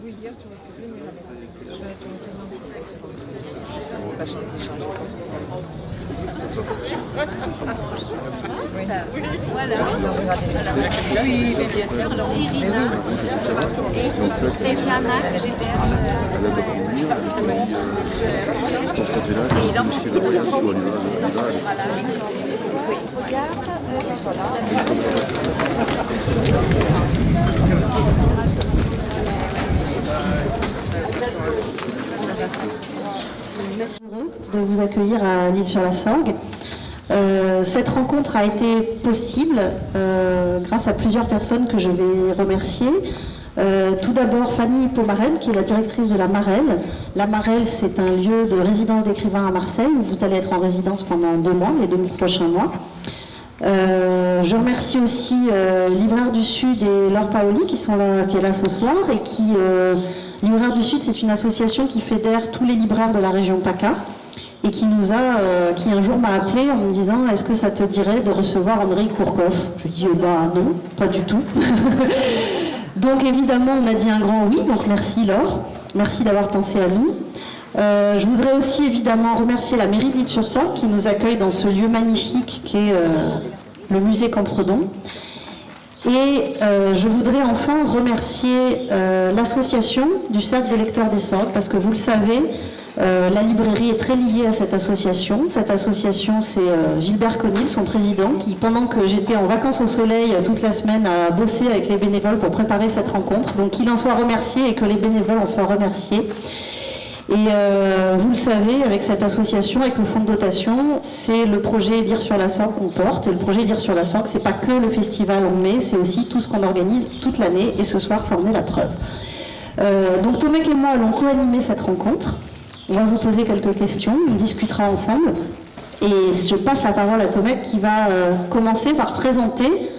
Oui, hier, tu aurais pu venir avec ton pas changer. Ça, voilà. Oui, mais bien sûr. Alors, Irina, Tatiana, que j'ai de vous accueillir à l'Île-sur-la-Sorgue. Cette rencontre a été possible grâce à plusieurs personnes que je vais remercier. Tout d'abord Fanny Pomarel, qui est la directrice de la Marelle. La Marelle, c'est un lieu de résidence d'écrivains à Marseille, où vous allez être en résidence pendant 2 mois, les 2 prochains mois. Je remercie aussi Libraire du Sud et Laure Paoli qui est là ce soir et qui Libraire du Sud, c'est une association qui fédère tous les libraires de la région PACA et qui un jour m'a appelé en me disant est-ce que ça te dirait de recevoir Andrei Kourkov. Je lui ai dit bah non, pas du tout. Donc évidemment on a dit un grand oui, donc merci Laure, merci d'avoir pensé à nous. Je voudrais aussi évidemment remercier la mairie de l'Île-sur-Sorgue qui nous accueille dans ce lieu magnifique qui est le musée Campredon. Et je voudrais enfin remercier l'association du Cercle des lecteurs des Sorgues parce que vous le savez, la librairie est très liée à cette association. Cette association, c'est Gilbert Conil, son président, qui pendant que j'étais en vacances au soleil toute la semaine a bossé avec les bénévoles pour préparer cette rencontre. Donc qu'il en soit remercié et que les bénévoles en soient remerciés. Et vous le savez, avec cette association, avec le fonds de dotation, c'est le projet Lire sur la Sorgue qu'on porte. Et le projet Lire sur la Sorgue, c'est pas que le festival en mai, c'est aussi tout ce qu'on organise toute l'année. Et ce soir, ça en est la preuve. Donc Tomek et moi allons co-animer cette rencontre. On va vous poser quelques questions, on discutera ensemble. Et je passe la parole à Tomek qui va commencer par présenter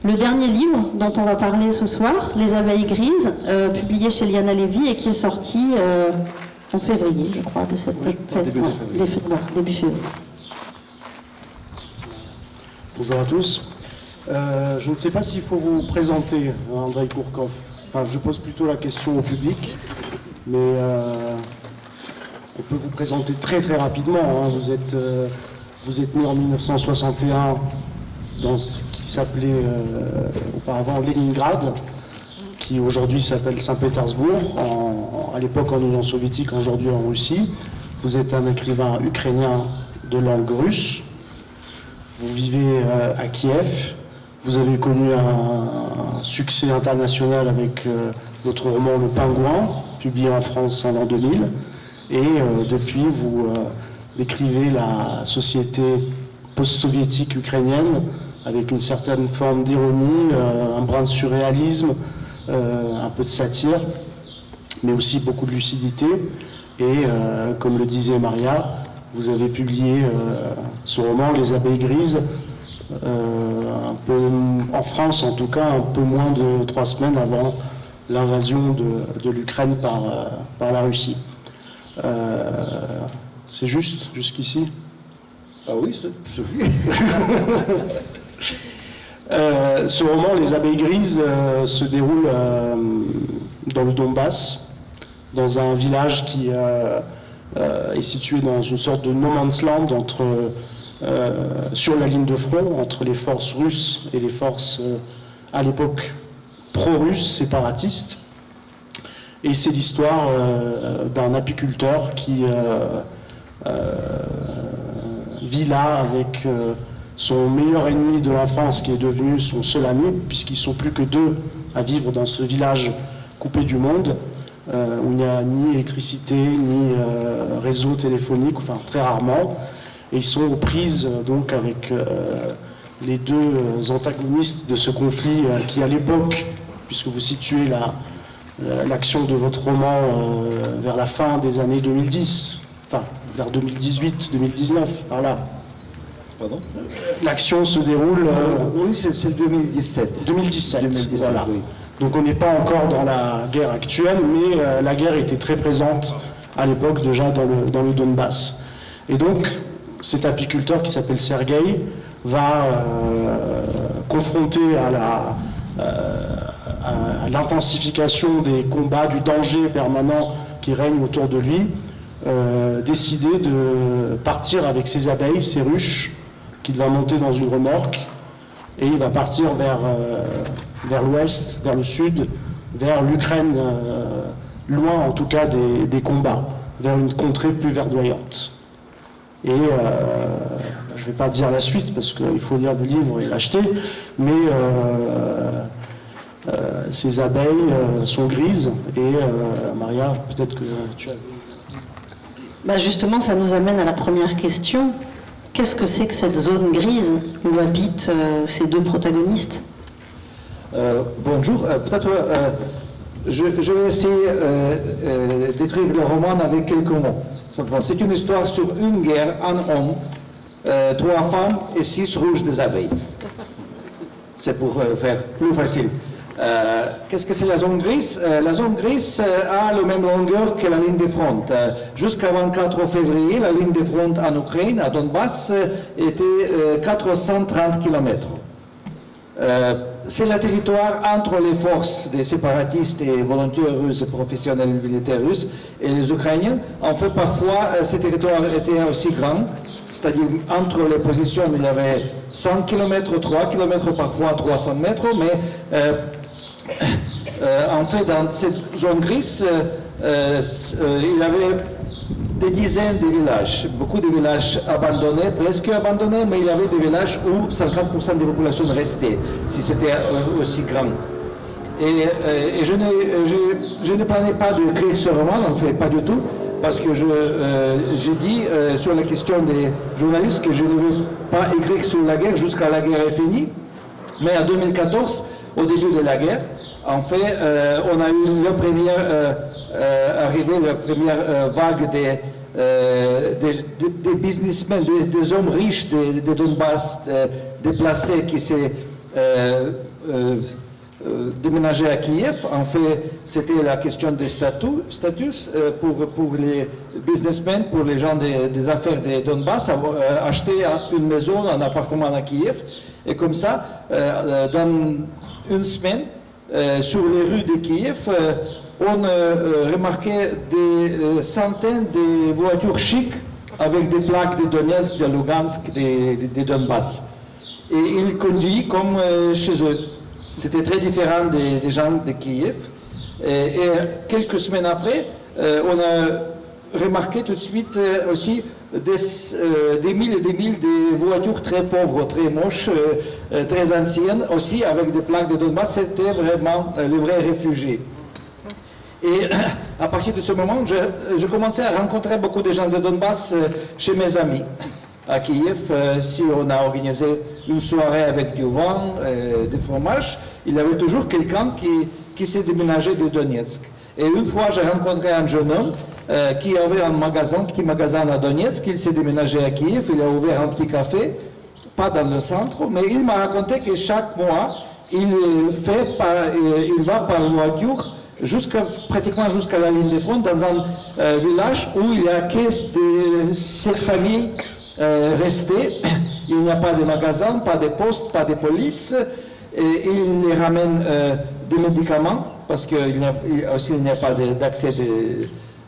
le dernier livre dont on va parler ce soir, Les Abeilles Grises, publié chez Liana Lévy et qui est sorti en février, je crois, de cette début février. Bonjour à tous. Je ne sais pas s'il faut vous présenter Andrei Kourkov. Enfin, je pose plutôt la question au public, mais on peut vous présenter très très rapidement. Hein. Vous êtes né en 1961 dans ce qui s'appelait auparavant Leningrad, qui aujourd'hui s'appelle Saint-Pétersbourg, à l'époque en Union soviétique, aujourd'hui en Russie. Vous êtes un écrivain ukrainien de langue russe. Vous vivez à Kiev. Vous avez connu un succès international avec votre roman Le Pingouin, publié en France en l'an 2000. Et depuis, vous décrivez la société post-soviétique ukrainienne avec une certaine forme d'ironie, un brin de surréalisme, un peu de satire, mais aussi beaucoup de lucidité. Et comme le disait Maria, vous avez publié ce roman, Les Abeilles Grises, un peu, en France en tout cas, un peu moins de 3 semaines avant l'invasion de l'Ukraine par la Russie. C'est juste, jusqu'ici? Ah oui, c'est ce roman, Les Abeilles Grises, se déroule dans le Donbass, dans un village qui est situé dans une sorte de no man's land sur la ligne de front entre les forces russes et les forces, à l'époque, pro-russes, séparatistes. Et c'est l'histoire d'un apiculteur qui vit là avec son meilleur ennemi de l'enfance qui est devenu son seul ami, puisqu'ils ne sont plus que 2 à vivre dans ce village coupé du monde, où il n'y a ni électricité, ni réseau téléphonique, enfin très rarement. Et ils sont aux prises donc avec les 2 antagonistes de ce conflit qui à l'époque, puisque vous situez l'action de votre roman vers la fin des années 2010, enfin vers 2018-2019, par là. Pardon? L'action se déroule... oui, c'est 2017. 2017, voilà. Oui. Donc on n'est pas encore dans la guerre actuelle, mais la guerre était très présente à l'époque déjà dans le Donbass. Et donc cet apiculteur qui s'appelle Sergueï va confronter à l'intensification des combats, du danger permanent qui règne autour de lui, décidé de partir avec ses abeilles, ses ruches, qu'il va monter dans une remorque, et il va partir vers l'ouest, vers le sud, vers l'Ukraine, loin en tout cas des combats, vers une contrée plus verdoyante. Et je ne vais pas dire la suite parce qu'il faut lire le livre et l'acheter, mais ces abeilles sont grises et Maria, peut-être que tu as... Justement, ça nous amène à la première question. Qu'est-ce que c'est que cette zone grise où habitent ces deux protagonistes? Bonjour, peut-être je vais essayer d'écrire le roman avec quelques mots. C'est une histoire sur une guerre, un homme, 3 femmes et 6 rouges des abeilles. C'est pour faire plus facile. Qu'est-ce que c'est la zone grise? La zone grise a la même longueur que la ligne de front. Jusqu'à 24 février, la ligne de front en Ukraine, à Donbass, était 430 km. C'est le territoire entre les forces des séparatistes et volontaires russes, professionnels militaires russes, et les Ukrainiens. En fait, parfois, ce territoire était aussi grand, c'est-à-dire entre les positions, il y avait 100 km, 3 km, parfois 300 mètres, mais en fait, dans cette zone grise, il y avait des dizaines de villages, beaucoup de villages abandonnés, presque abandonnés, mais il y avait des villages où 50% des populations restaient, si c'était aussi grand. Et je ne planais pas d'écrire ce roman, en fait, pas du tout, parce que j'ai dit sur la question des journalistes que je ne veux pas écrire sur la guerre jusqu'à la guerre est finie, mais en 2014, au début de la guerre, en fait, on a eu la première arrivée, la première vague des businessmen, des hommes riches de Donbass déplacés qui s'est déménagé à Kiev. En fait, c'était la question des statuts pour les businessmen, pour les gens des affaires de Donbass, acheter une maison, un appartement à Kiev. Et comme ça, dans une semaine, sur les rues de Kiev, on remarquait des centaines de voitures chics avec des plaques de Donetsk, de Lugansk, de Donbass. Et ils conduisent comme chez eux. C'était très différent des gens de Kiev. Et quelques semaines après, on a remarqué tout de suite aussi des milles et des milles de voitures très pauvres, très moches, très anciennes, aussi avec des plaques de Donbass. C'était vraiment les vrais réfugiés. Et à partir de ce moment, je commençais à rencontrer beaucoup de gens de Donbass chez mes amis. À Kiev, si on a organisé une soirée avec du vin, du fromage, il y avait toujours quelqu'un qui s'est déménagé de Donetsk. Et une fois, j'ai rencontré un jeune homme qui avait un petit magasin à Donetsk, il s'est déménagé à Kiev, il a ouvert un petit café, pas dans le centre, mais il m'a raconté que chaque mois, il va par voiture pratiquement jusqu'à la ligne de front, dans un village où il y a que cette famille restée. Il n'y a pas de magasin, pas de poste, pas de police, et il les ramène des médicaments, parce qu'il n'y a pas d'accès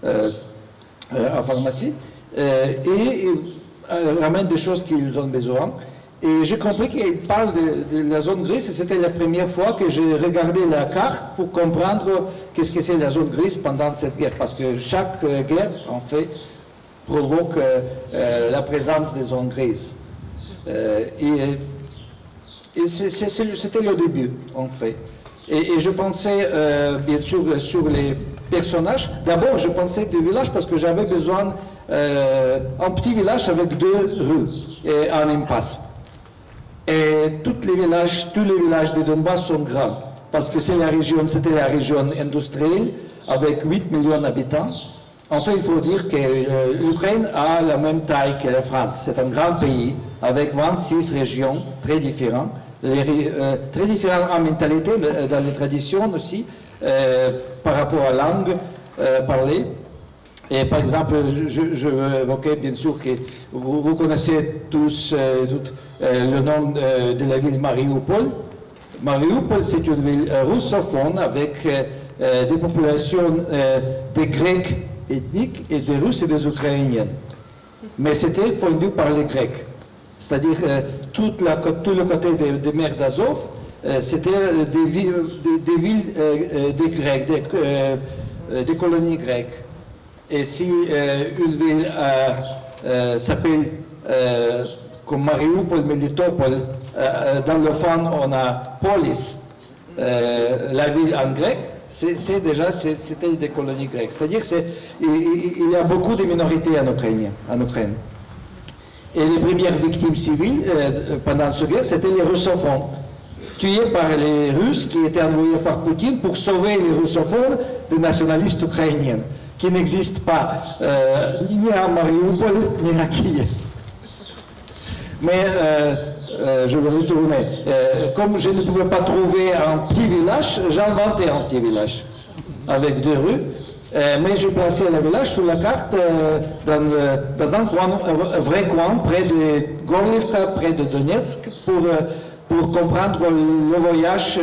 à pharmacie, et il ramène des choses qu'ils ont besoin. Et j'ai compris qu'il parle de la zone grise, et c'était la première fois que j'ai regardé la carte pour comprendre qu'est-ce que c'est la zone grise pendant cette guerre, parce que chaque guerre, en fait, provoque la présence des zones grises. Et c'était le début, en fait. Et je pensais, bien sûr, sur les personnages. D'abord, je pensais du village parce que j'avais besoin d'un petit village avec 2 rues et un impasse. Et tous les villages de Donbass sont grands, parce que c'était la région industrielle avec 8 millions d'habitants. En fait, il faut dire que l'Ukraine a la même taille que la France. C'est un grand pays avec 26 régions très différentes, très différentes en mentalité, mais dans les traditions aussi, par rapport à la langue parlée. Et par exemple, je veux évoquer bien sûr que vous connaissez tous le nom de la ville Mariupol. Mariupol, c'est une ville russophone avec des populations des Grecs ethniques et des Russes et des Ukrainiens. Mais c'était fondu par les Grecs. C'est-à-dire tout le côté des mers d'Azov, c'était des villes des Grecs, des colonies grecques. Et si une ville s'appelle comme Mariupol, Melitopol, dans le fond on a Polis, la ville en grec, c'était des colonies grecques. C'est-à-dire qu'il y a beaucoup de minorités en Ukraine. Et les premières victimes civiles pendant cette guerre, c'était les russophones, tués par les Russes qui étaient envoyés par Poutine pour sauver les russophones des nationalistes ukrainiens, qui n'existent pas ni à Mariupol ni à Kiev. Mais je vais retourner. Comme je ne pouvais pas trouver un petit village, j'ai inventé un petit village avec 2 rues. Mais j'ai placé le village sur la carte dans un coin, un vrai coin, près de Gorlivka, près de Donetsk, pour comprendre le voyage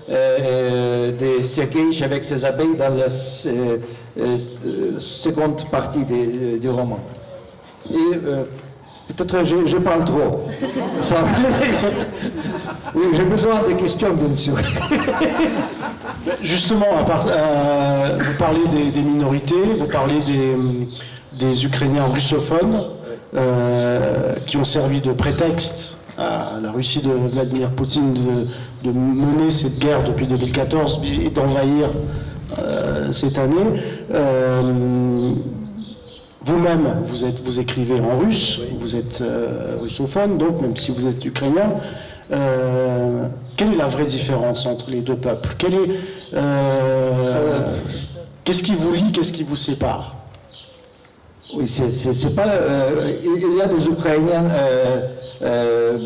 de Sergueï avec ses abeilles dans la seconde partie du roman. Et peut-être je parle trop. Oui, j'ai besoin de questions, bien sûr. Justement, vous parlez des minorités, vous parlez des Ukrainiens russophones qui ont servi de prétexte à la Russie de Vladimir Poutine de mener cette guerre depuis 2014 et d'envahir cette année. Vous-même, vous écrivez en russe, vous êtes russophone, donc même si vous êtes ukrainien. Quelle est la vraie différence entre les deux peuples? Qu'est-ce qui vous lie, qu'est-ce qui vous sépare? Oui, c'est pas. Il y a des Ukrainiens,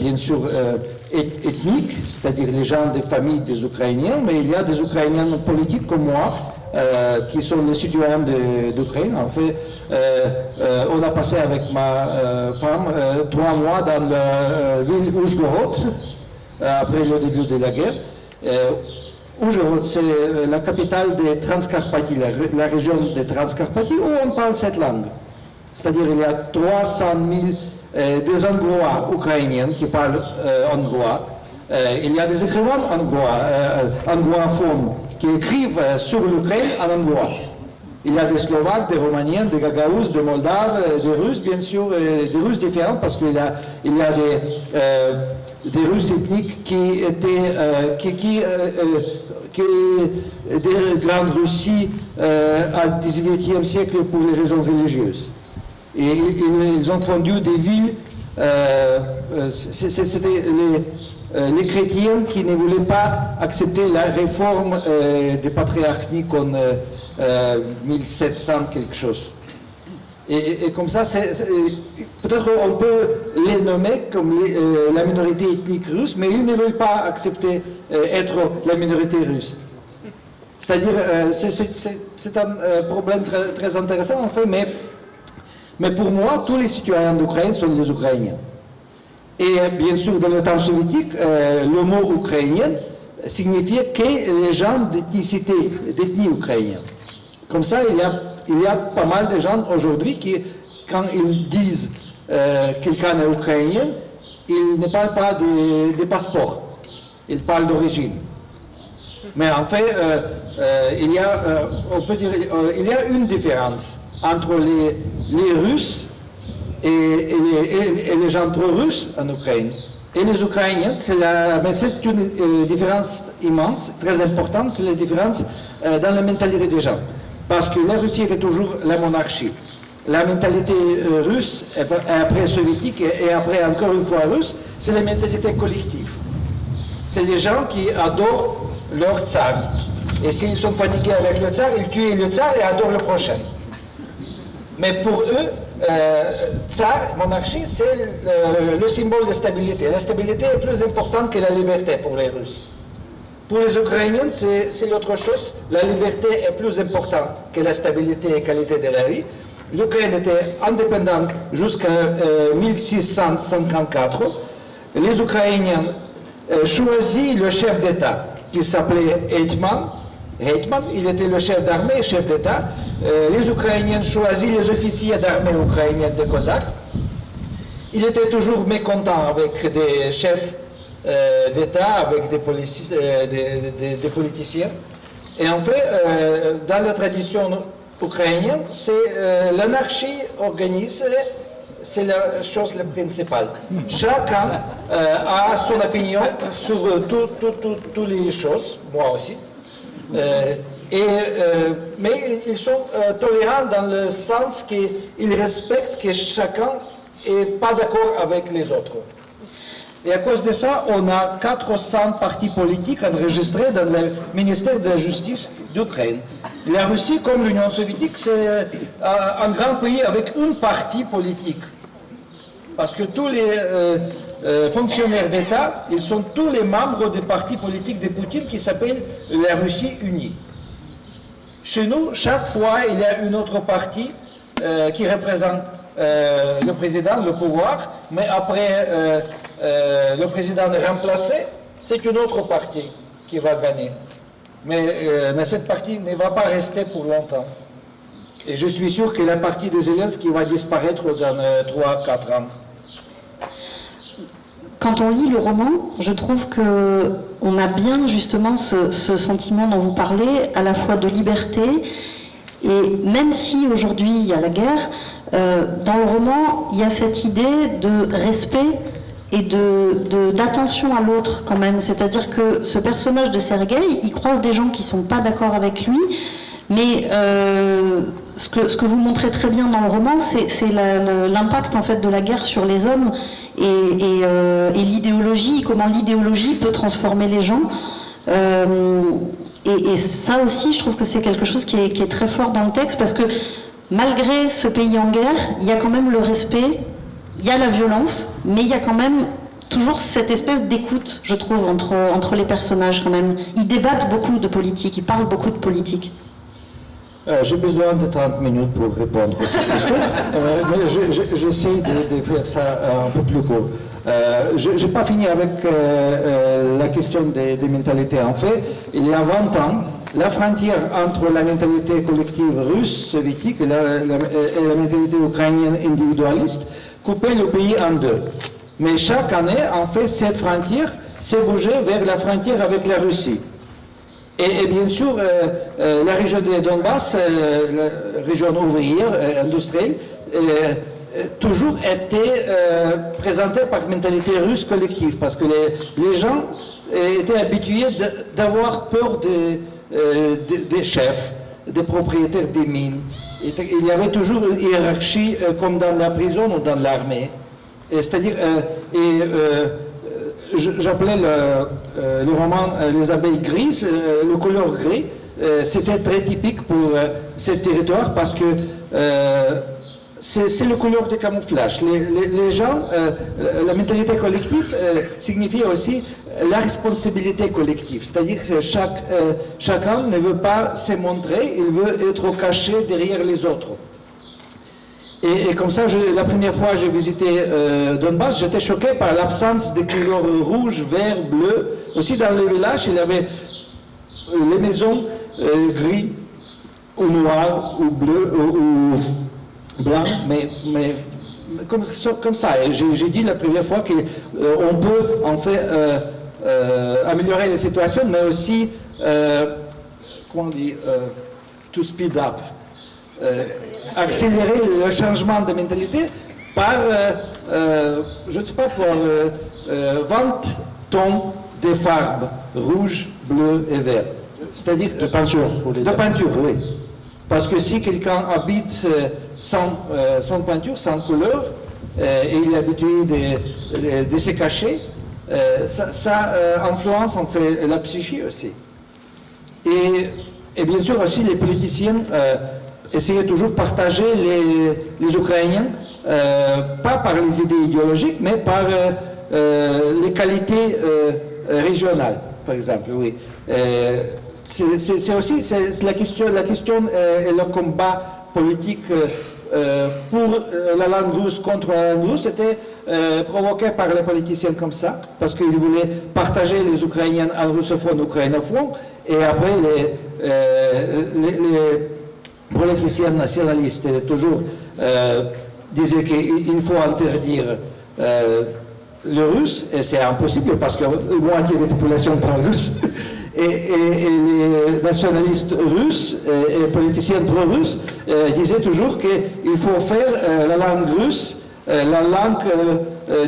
bien sûr, ethniques, c'est-à-dire les gens des familles des Ukrainiens, mais il y a des Ukrainiens politiques comme moi, qui sont les citoyens d'Ukraine. En fait, on a passé avec ma femme 3 mois dans la ville Uzhgorod, après le début de la guerre. Uzhgorod, c'est la capitale des Transcarpathie, la région des Transcarpathie, où on parle cette langue. C'est-à-dire il y a 300 000 des Hongrois ukrainiens qui parlent hongrois. Il y a des écrivains hongroaphones qui écrivent sur l'Ukraine en hongrois. Il y a des Slovaques, des Roumaniens, des Gagaous, des Moldaves, des Russes, bien sûr, des Russes différents, parce qu'il y a des Russes ethniques qui étaient des grandes Russies au XVIIIe siècle pour les raisons religieuses. Et ils ont fondu des villes, c'était les chrétiens qui ne voulaient pas accepter la réforme des patriarchies en 1700 quelque chose. Et comme ça, peut-être on peut les nommer comme la minorité ethnique russe, mais ils ne veulent pas accepter être la minorité russe. C'est-à-dire, c'est un problème très, très intéressant en fait, mais pour moi, tous les citoyens d'Ukraine sont des Ukrainiens. Et bien sûr, dans le temps soviétique, le mot ukrainien signifiait que les gens d'ethnie ukrainienne. Comme ça, il y a pas mal de gens aujourd'hui qui, quand ils disent quelqu'un est ukrainien, ils ne parlent pas des passeports, ils parlent d'origine. Mais en fait, on peut dire, il y a une différence entre les Russes et les gens pro-russes en Ukraine. Et les Ukrainiens, mais c'est une différence immense, très importante, c'est la différence dans la mentalité des gens. Parce que la Russie était toujours la monarchie. La mentalité russe, après soviétique et après encore une fois russe, c'est la mentalité collective. C'est les gens qui adorent leur tsar. Et s'ils sont fatigués avec le tsar, ils tuent le tsar et adorent le prochain. Mais pour eux, tsar, monarchie, c'est le symbole de stabilité. La stabilité est plus importante que la liberté pour les Russes. Pour les Ukrainiens, c'est l'autre chose. La liberté est plus importante que la stabilité et la qualité de la vie. L'Ukraine était indépendante jusqu'en 1654. Les Ukrainiens choisi le chef d'État, qui s'appelait Hetman. Il était le chef d'armée, chef d'État. Les Ukrainiens choisissent les officiers d'armée ukrainienne des Cosaques. Il était toujours mécontent avec des chefs d'État, avec des politiciens. Et en fait, dans la tradition ukrainienne, c'est l'anarchie organisée, c'est la chose la principale. Chacun a son opinion sur toutes les choses, moi aussi. Mais ils sont tolérants dans le sens qu'ils respectent que chacun n'est pas d'accord avec les autres. Et à cause de ça, on a 400 partis politiques enregistrés dans le ministère de la Justice d'Ukraine. La Russie, comme l'Union soviétique, c'est un grand pays avec un parti politique. Parce que tous les fonctionnaires d'État, ils sont tous les membres des partis politiques de Poutine qui s'appelle la Russie unie. Chez nous, chaque fois, il y a un autre parti qui représente le président, le pouvoir, mais après le président est remplacé, c'est une autre partie qui va gagner. Mais cette partie ne va pas rester pour longtemps. Et je suis sûr que la partie de Zelensky va disparaître dans 3-4 ans. Quand on lit le roman, je trouve qu'on a bien justement ce sentiment dont vous parlez, à la fois de liberté, et même si aujourd'hui il y a la guerre, dans le roman, il y a cette idée de respect et d'attention à l'autre quand même. C'est-à-dire que ce personnage de Sergueï, il croise des gens qui ne sont pas d'accord avec lui, mais ce que vous montrez très bien dans le roman, c'est l'impact en fait de la guerre sur les hommes et l'idéologie, comment l'idéologie peut transformer les gens. Et ça aussi, je trouve que c'est quelque chose qui est très fort dans le texte, parce que malgré ce pays en guerre, il y a quand même le respect, il y a la violence, mais il y a quand même toujours cette espèce d'écoute, je trouve, entre les personnages quand même. Ils débattent beaucoup de politique, ils parlent beaucoup de politique. J'ai besoin de 30 minutes pour répondre à cette question, mais j'essaie de faire ça un peu plus court. Je n'ai pas fini avec la question des mentalités. En fait, il y a 20 ans, la frontière entre la mentalité collective russe, soviétique et la mentalité ukrainienne individualiste coupait le pays en deux. Mais chaque année, en fait, cette frontière s'est bougée vers la frontière avec la Russie. Et bien sûr, la région de Donbass, la région ouvrière, industrielle, toujours été présentée par mentalité russe collective, parce que les gens étaient habitués d'avoir peur des chefs, des propriétaires des mines. Il y avait toujours une hiérarchie comme dans la prison ou dans l'armée. C'est-à-dire, j'appelais le roman Les abeilles grises, le couleur gris, c'était très typique pour ce territoire parce que c'est le couleur de camouflage. Les gens, la mentalité collective signifie aussi la responsabilité collective, c'est-à-dire que chacun ne veut pas se montrer, il veut être caché derrière les autres. Et comme ça, la première fois que j'ai visité Donbass, j'étais choqué par l'absence de couleurs rouge, vert, bleu. Aussi dans le village, il y avait les maisons gris ou noires ou bleues ou blancs, mais comme ça. Et j'ai dit la première fois qu'on peut en fait améliorer la situation, mais aussi, comment on dit, to speed up. Accélérer le changement de mentalité par, je ne sais pas, pour 20 tons de farbe, rouge, bleu et vert. C'est-à-dire de peinture. De peinture, oui. Parce que si quelqu'un habite sans peinture, sans couleur, et il est habitué de se cacher, ça influence en fait la psyché aussi. Et bien sûr aussi les politiciens essayer toujours de partager les Ukrainiens, pas par les idées idéologiques, mais par les qualités régionales, par exemple, oui. C'est aussi la question et le combat politique pour la langue russe contre la langue russe était provoqué par les politiciens comme ça, parce qu'ils voulaient partager les Ukrainiens en russophone, ukrainophone, et après les politiciens nationalistes toujours disaient qu'il faut interdire le russe, et c'est impossible parce que la moitié des populations parlent russe. Et les nationalistes russes et politiciens pro-russes disaient toujours qu'il faut faire la langue russe la langue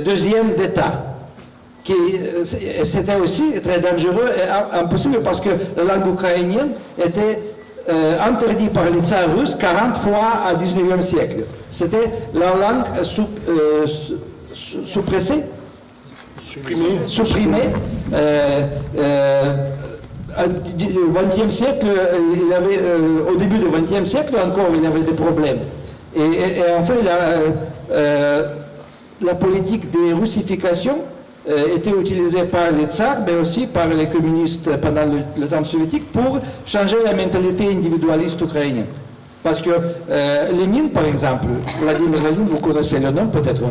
deuxième d'État. C'était aussi très dangereux et impossible parce que la langue ukrainienne était interdite par les tsars russes 40 fois au XIXe siècle. C'était la langue suppressée, supprimée. Au XXe siècle, au début du XXe siècle encore, il y avait des problèmes. Et en fait, la politique de russification était utilisée par les tsars, mais aussi par les communistes pendant le temps soviétique pour changer la mentalité individualiste ukrainienne. Parce que Lénine, par exemple, Vladimir Lénine, vous connaissez le nom peut-être,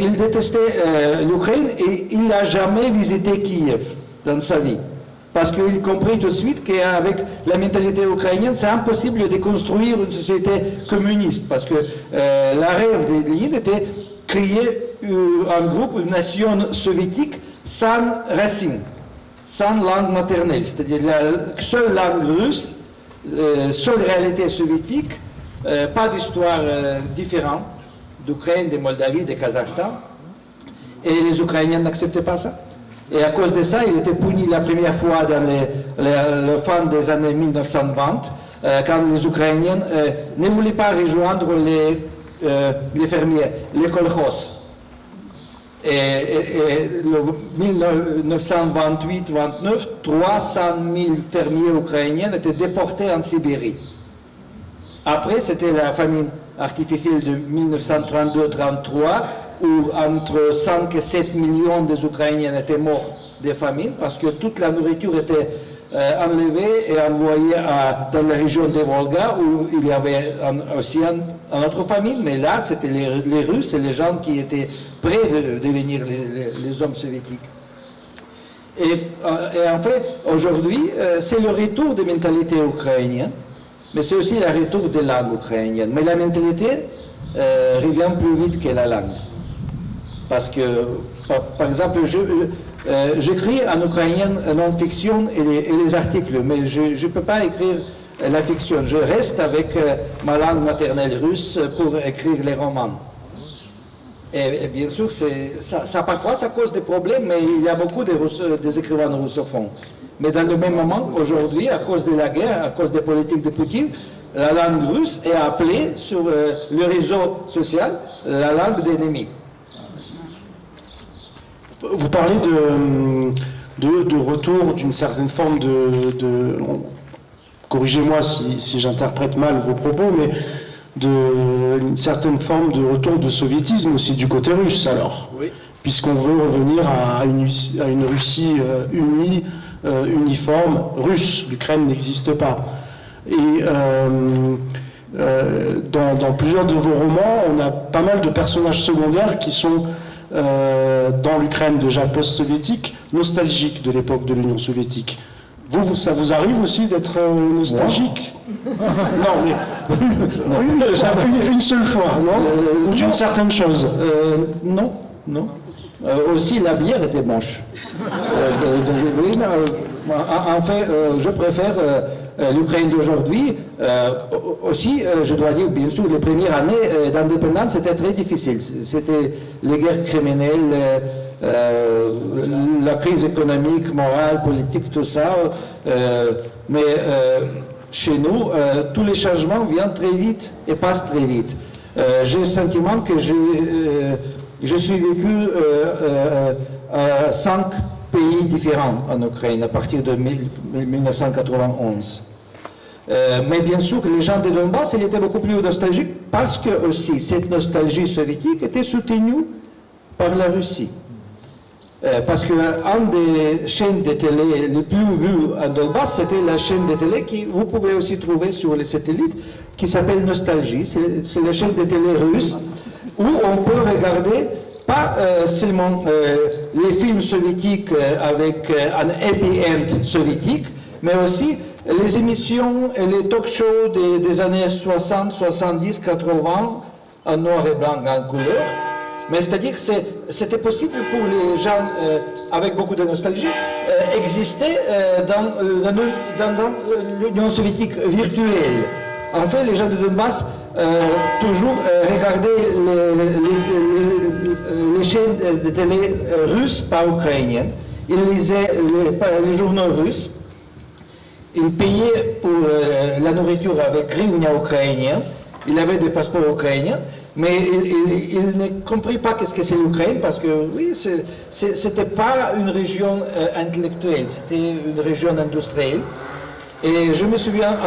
il détestait l'Ukraine et il n'a jamais visité Kiev dans sa vie. Parce qu'il comprit tout de suite qu'avec la mentalité ukrainienne, c'est impossible de construire une société communiste. Parce que la rêve de Lénine était créer un groupe, une nation soviétique sans racines, sans langue maternelle. C'est-à-dire la seule langue russe, seule réalité soviétique, pas d'histoire différente d'Ukraine, de Moldavie, de Kazakhstan. Et les Ukrainiens n'acceptaient pas ça. Et à cause de ça, il était puni la première fois dans la fin des années 1920, quand les Ukrainiens ne voulaient pas rejoindre les fermiers, les kolkhozes. Et en 1928-29, 300 000 fermiers ukrainiens étaient déportés en Sibérie. Après, c'était la famine artificielle de 1932-33, où entre 5 et 7 millions des Ukrainiens étaient morts de famine, parce que toute la nourriture était enlevée et envoyée dans la région de Volga, où il y avait aussi une autre famine, mais là, c'était les Russes et les gens qui étaient prêts de devenir les hommes soviétiques. Et en fait, aujourd'hui, c'est le retour des mentalités ukrainiennes, mais c'est aussi le retour des langues ukrainiennes. Mais la mentalité revient plus vite que la langue. Parce que, par exemple, j'écris en ukrainien non-fiction et les articles, mais je ne peux pas écrire la fiction. Je reste avec ma langue maternelle russe pour écrire les romans. Et bien sûr, ça parfois ça cause des problèmes, mais il y a beaucoup des écrivains russophones. Mais dans le même moment, aujourd'hui, à cause de la guerre, à cause des politiques de Poutine, la langue russe est appelée sur le réseau social la langue d'ennemi. Vous parlez de retour d'une certaine forme corrigez-moi si j'interprète mal vos propos, mais d'une certaine forme de retour de soviétisme aussi du côté russe, alors. Oui. Puisqu'on veut revenir à une Russie unie, uniforme, russe. L'Ukraine n'existe pas. Et dans plusieurs de vos romans, on a pas mal de personnages secondaires qui sont dans l'Ukraine déjà post-soviétique, nostalgiques de l'époque de l'Union soviétique. Vous, ça vous arrive aussi d'être nostalgique? Non, mais une seule fois, non? Ou d'une certaine chose? Non, non. Aussi, la bière était moche. En fait, je préfère l'Ukraine d'aujourd'hui. Aussi, je dois dire, bien sûr, les premières années d'indépendance, c'était très difficile. C'était les guerres criminelles, la crise économique, morale, politique, tout ça. Mais chez nous, tous les changements viennent très vite et passent très vite. J'ai le sentiment que je suis vécu à 5 pays différents en Ukraine à partir de 1991. Mais bien sûr, les gens de Donbass, ils étaient beaucoup plus nostalgiques parce que aussi cette nostalgie soviétique était soutenue par la Russie. Parce qu'une des chaînes de télé les plus vues à Donbass, c'était la chaîne de télé que vous pouvez aussi trouver sur les satellites, qui s'appelle Nostalgie. C'est la chaîne de télé russe où on peut regarder pas seulement les films soviétiques avec un happy end soviétique, mais aussi les émissions et les talk-shows des années 60, 70, 80 en noir et blanc, en couleur. Mais c'est-à-dire que c'était possible pour les gens avec beaucoup de nostalgie exister dans l'Union soviétique virtuelle. En fait, les gens de Donbass toujours regardaient les chaînes de télé russes, pas ukrainiennes. Ils lisaient les journaux russes. Ils payaient pour la nourriture avec hryvnia ukrainienne. Ils avaient des passeports ukrainiens. Mais il ne comprit pas qu'est-ce que c'est l'Ukraine parce que, oui, c'était pas une région intellectuelle, c'était une région industrielle. Et je me souviens,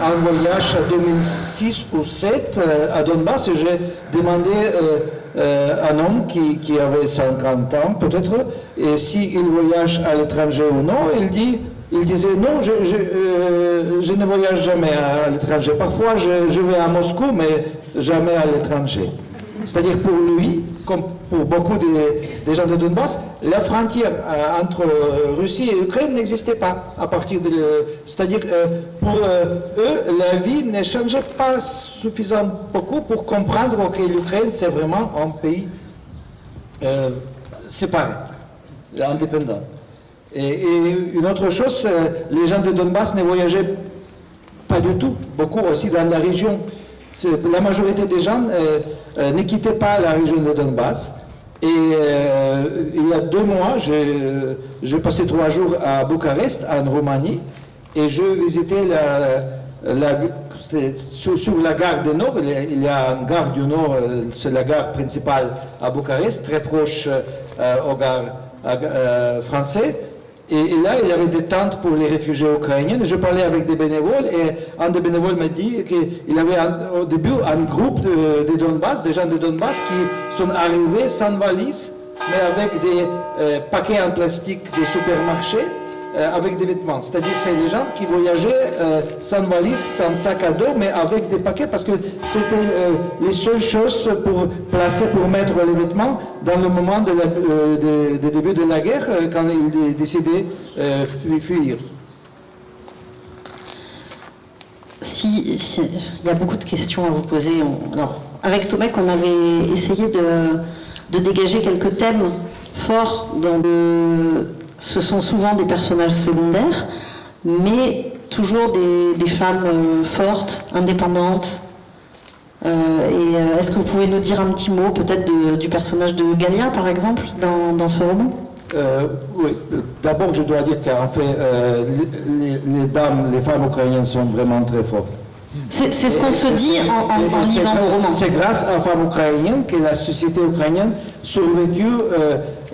en voyage en 2006 ou 2007 à Donbass, j'ai demandé à un homme qui avait 50 ans peut-être, et s'il voyage à l'étranger ou non, il disait non, je ne voyage jamais à l'étranger. Parfois, je vais à Moscou, mais jamais à l'étranger. C'est-à-dire pour lui, comme pour beaucoup des gens de Donbass, la frontière entre Russie et Ukraine n'existait pas. C'est-à-dire pour eux, la vie ne changeait pas suffisamment beaucoup pour comprendre que l'Ukraine, c'est vraiment un pays séparé, indépendant. Et une autre chose, les gens de Donbass ne voyageaient pas du tout, beaucoup aussi dans la région. La majorité des gens ne quittaient pas la région de Donbass. Et il y a 2 mois, j'ai passé 3 jours à Bucarest, en Roumanie, et je visitais sur la gare du Nord. Il y a une gare du Nord, c'est la gare principale à Bucarest, très proche aux gares françaises. Et là, il y avait des tentes pour les réfugiés ukrainiens. Je parlais avec des bénévoles et un des bénévoles m'a dit qu'il avait au début un groupe de Donbass, des gens de Donbass qui sont arrivés sans valise, mais avec des paquets en plastique des supermarchés, avec des vêtements. C'est-à-dire que c'est des gens qui voyageaient sans valise, sans sac à dos, mais avec des paquets parce que c'était les seules choses pour placer, pour mettre les vêtements dans le moment du début de la guerre, quand ils décidaient de fuir. Il y a beaucoup de questions à vous poser. Alors, avec Tomek, on avait essayé de dégager quelques thèmes forts ce sont souvent des personnages secondaires, mais toujours des femmes fortes, indépendantes. Est-ce que vous pouvez nous dire un petit mot peut-être du personnage de Galia, par exemple, dans ce roman? Oui, d'abord je dois dire qu'en fait, les femmes ukrainiennes sont vraiment très fortes. C'est ce qu'on se dit en lisant vos romans. C'est grâce aux femmes ukrainiennes que la société ukrainienne survécu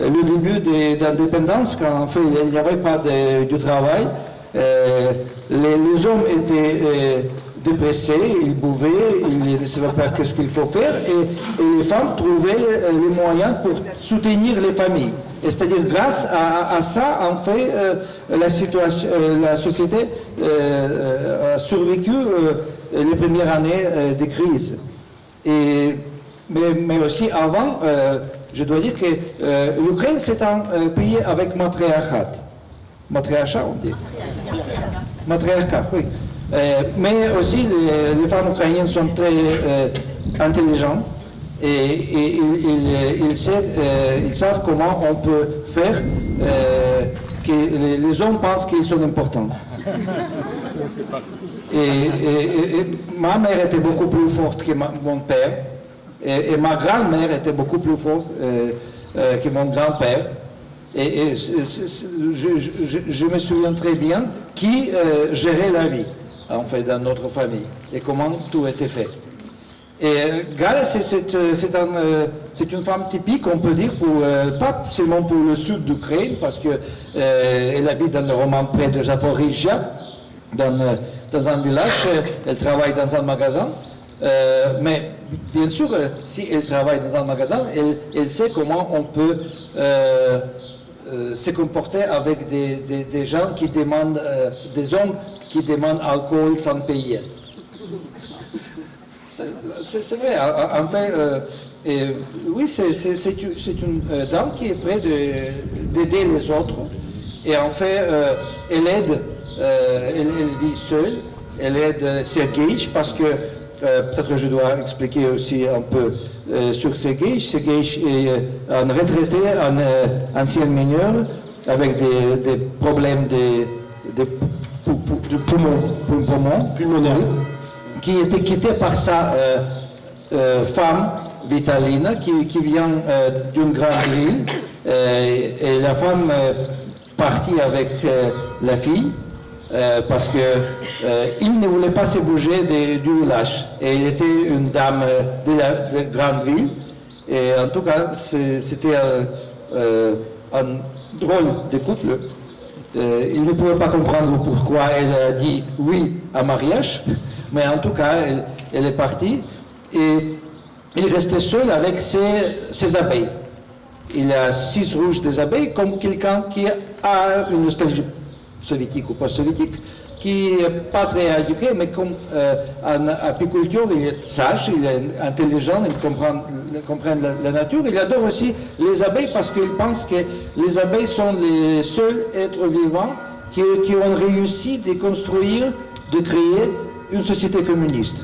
le début de l'indépendance, quand en fait il n'y avait pas de travail. Les hommes étaient dépressés, ils buvaient, ils ne savaient pas qu'est-ce qu'il faut faire, et les femmes trouvaient les moyens pour soutenir les familles. C'est-à-dire grâce à ça, en fait, la société a survécu les premières années de crise. Mais aussi avant, je dois dire que l'Ukraine c'est un pays avec matriarcat. Matriarcat, on dit. Matriarcat, oui. Mais aussi, les femmes ukrainiennes sont très intelligentes et ils savent comment on peut faire que les hommes pensent qu'ils sont importants. Et ma mère était beaucoup plus forte que mon père et ma grand-mère était beaucoup plus forte que mon grand-père. Et je me souviens très bien qui gérait la vie, en fait, dans notre famille, et comment tout était fait. Et Galia, c'est une femme typique, on peut dire, pas seulement pour le sud d'Ukraine, parce qu'elle habite dans le roman près de Zaporizhia, dans un village, elle travaille dans un magasin, Mais bien sûr, si elle travaille dans un magasin, elle sait comment on peut se comporter avec des gens qui demandent, des hommes qui demandent alcool sans payer. C'est vrai, en fait, oui, c'est une dame qui est prête d'aider les autres. Et en fait, elle aide, elle vit seule, elle aide Sergej parce que, peut-être je dois expliquer aussi un peu sur Sergej. Sergej est un retraité, un ancien mineur avec des problèmes de poumons pulmonaires, qui était quitté par sa femme Vitalina, qui vient d'une grande ville, et la femme partit avec la fille parce qu'il ne voulait pas se bouger du village. Et il était une dame de la grande ville, et en tout cas c'était un drôle de couple. Il ne pouvait pas comprendre pourquoi elle a dit oui à mariage, mais en tout cas, elle est partie et il restait seul avec ses abeilles. Il a 6 rouges des abeilles, comme quelqu'un qui a une nostalgie soviétique ou post-soviétique, qui n'est pas très éduqué, mais comme en apiculture, il est sage, il est intelligent, il comprend la nature. Il adore aussi les abeilles parce qu'il pense que les abeilles sont les seuls êtres vivants qui ont réussi de construire, de créer une société communiste.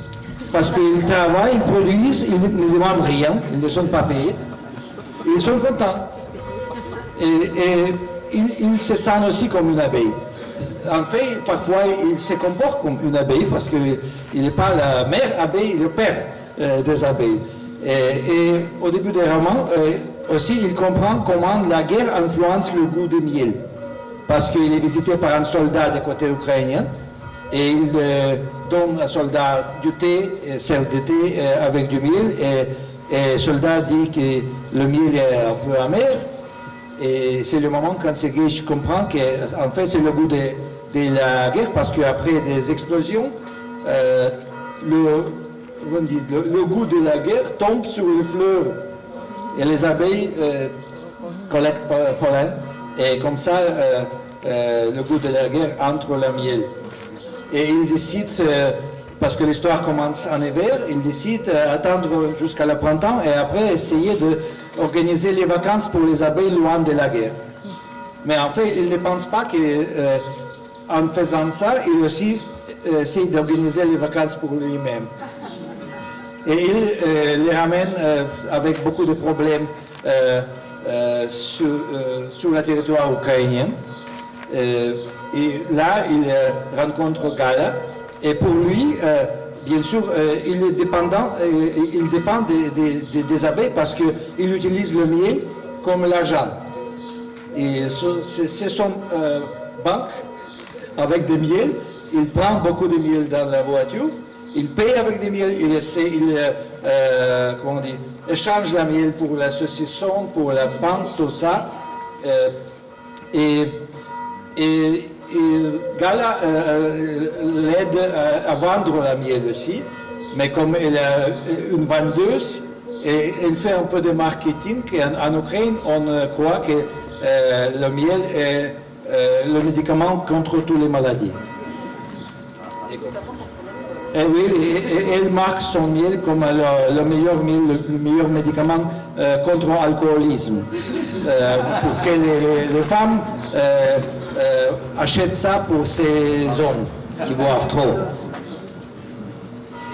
Parce qu'ils travaillent, ils produisent, ils ne demandent rien, ils ne sont pas payés, ils sont contents. Et ils se sentent aussi comme une abeille. En fait, parfois, il se comporte comme une abeille parce qu'il n'est pas la mère abeille, il est le père des abeilles. Et au début des romans, aussi, il comprend comment la guerre influence le goût du miel. Parce qu'il est visité par un soldat du côté ukrainien et il donne au soldat du thé, sert de thé avec du miel. Et le soldat dit que le miel est un peu amer. Et c'est le moment quand Sergej comprend qu'en fait, c'est le goût de la guerre, parce qu'après des explosions, le goût de la guerre tombe sur les fleurs et les abeilles collectent pollen, et comme ça, le goût de la guerre entre le miel. Et il décide, parce que l'histoire commence en hiver, il décide d'attendre jusqu'à le printemps et après essayer d'organiser les vacances pour les abeilles loin de la guerre. Mais en fait, il ne pense pas qu'en faisant ça, il aussi essaie d'organiser les vacances pour lui-même. Et il les ramène avec beaucoup de problèmes sur le territoire ukrainien. Et là, il rencontre Gala. Et pour lui, bien sûr, il dépend des abeilles parce qu'il utilise le miel comme l'argent. Et c'est son banque avec des miels. Il prend beaucoup de miel dans la voiture. Il paye avec des miels. Il échange la miel pour la saucisson, pour la pente, tout ça. Et Gala l'aide à vendre la miel aussi, mais comme elle est une vendeuse, et elle fait un peu de marketing, en Ukraine, on croit que le miel est le médicament contre toutes les maladies. Et oui, elle marque son miel comme le meilleur médicament contre l'alcoolisme, pour que les femmes achètent ça pour ces hommes qui boivent trop.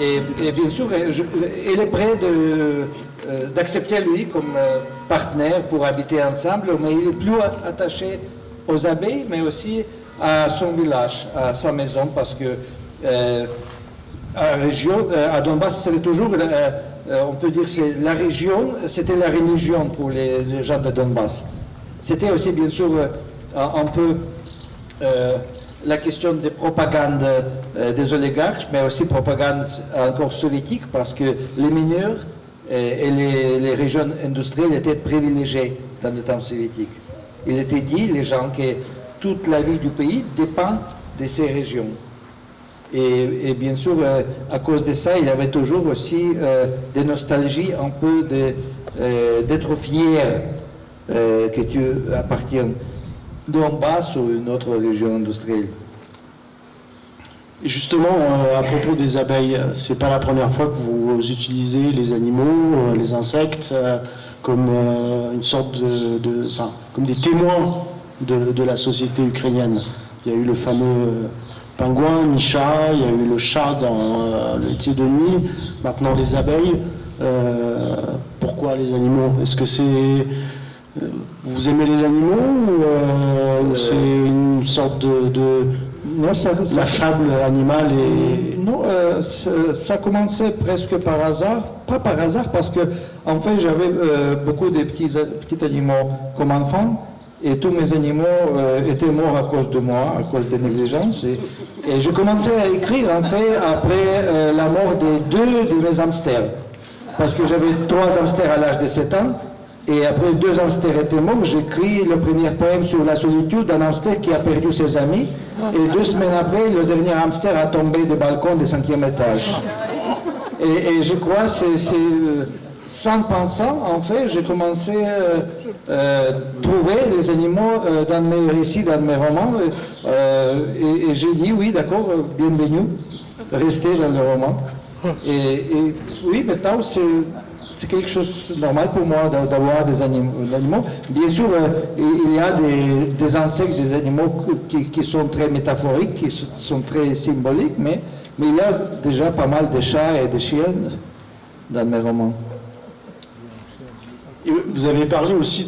Et bien sûr, elle est prête d'accepter lui comme partenaire pour habiter ensemble, mais il est plus attaché aux abeilles, mais aussi à son village, à sa maison, parce que à Donbass, c'était toujours, on peut dire, la région, c'était la religion pour les gens de Donbass. C'était aussi, bien sûr, un peu la question de propagande des oligarques, mais aussi propagande encore soviétique, parce que les mineurs et les régions industrielles étaient privilégiées dans le temps soviétique. Il était dit, les gens, que toute la vie du pays dépend de ces régions. Et bien sûr, à cause de ça, il y avait toujours aussi des nostalgies, un peu d'être fier que tu appartiennes Donbass ou une autre région industrielle. Et justement, à propos des abeilles, c'est pas la première fois que vous utilisez les animaux, les insectes, comme une sorte enfin, comme des témoins de la société ukrainienne. Il y a eu le fameux pingouin, Misha, il y a eu le chat dans Le métier de nuit, maintenant les abeilles. Pourquoi les animaux? Est-ce que c'est... vous aimez les animaux ou c'est une sorte de non, la fable animale et... Non, ça commençait presque par hasard. Pas par hasard, parce que en fait, j'avais beaucoup de petits animaux comme enfant. Et tous mes animaux étaient morts à cause de moi, à cause de négligence. Et je commençais à écrire, en fait, après la mort des 2 de mes hamsters. Parce que j'avais 3 hamsters à l'âge de 7 ans. Et après 2 hamsters étaient morts, j'écris le premier poème sur la solitude d'un hamster qui a perdu ses amis. Et 2 semaines après, le dernier hamster a tombé du balcon du 5e étage. Et je crois que c'est sans pensant, en fait, j'ai commencé à trouver les animaux dans mes récits, dans mes romans. Et j'ai dit, oui, d'accord, bienvenue, restez dans le roman. Et oui, maintenant, c'est quelque chose de normal pour moi d'avoir des animaux. Bien sûr, il y a des insectes, des animaux qui sont très métaphoriques, qui sont très symboliques, mais il y a déjà pas mal de chats et de chiens dans mes romans. Et vous avez parlé aussi